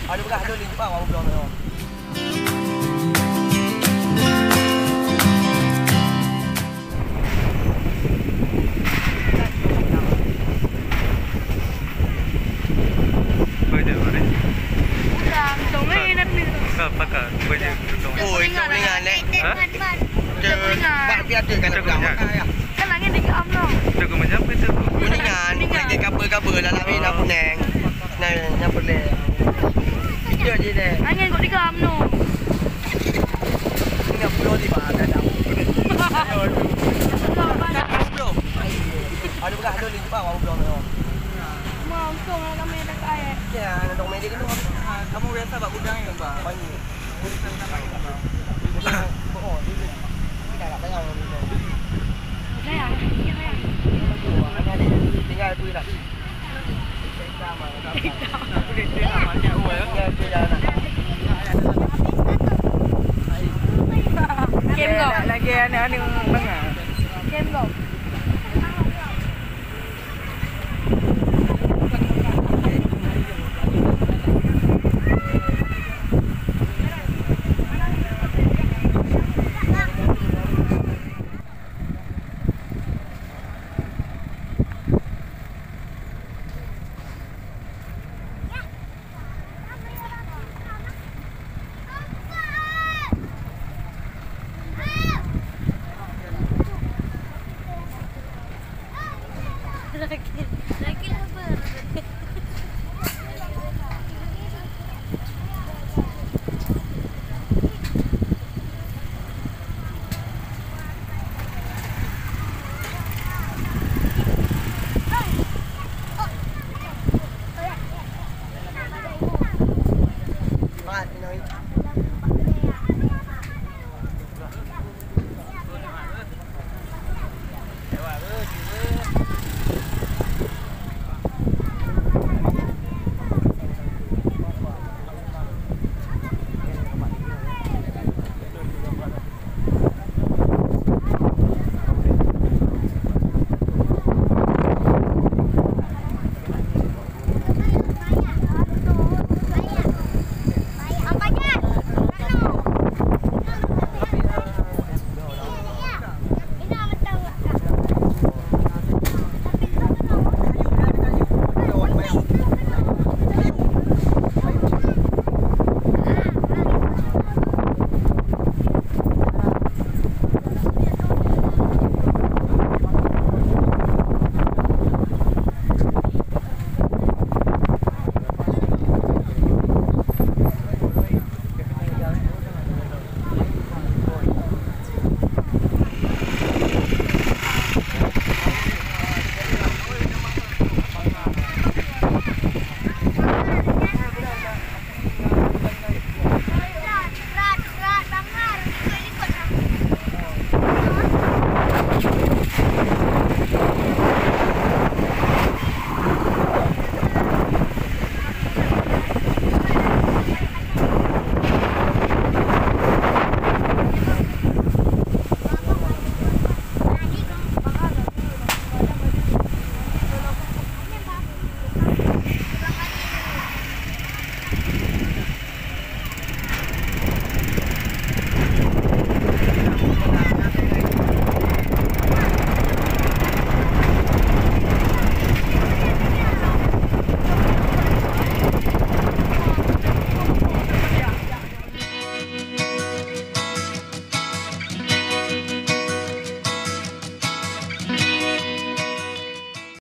Ada bekas ada link bawah belum tu. Pakar banyak Oh, itu dengan lek. Bak biasa kan belakang. Kan langit di am noh. tu macam apa tu? Kuningan, lagi kapal-kapal dalam mina kuning. Nah, yang boleh. Dia je deh. Langit kok di am noh. Ini pulau di mana dah. Ada bekas ada link bawah belum tu. Mau tong kami dah kaya. Ya, dong medik tu. Kamu biasa buat udang ya, Pak? Banyak. Oh, tidak ada yang ni. Sayang, sayang. Tinggal tu dah. Kem kau. Lagi anak ni mendengar. Kem kau.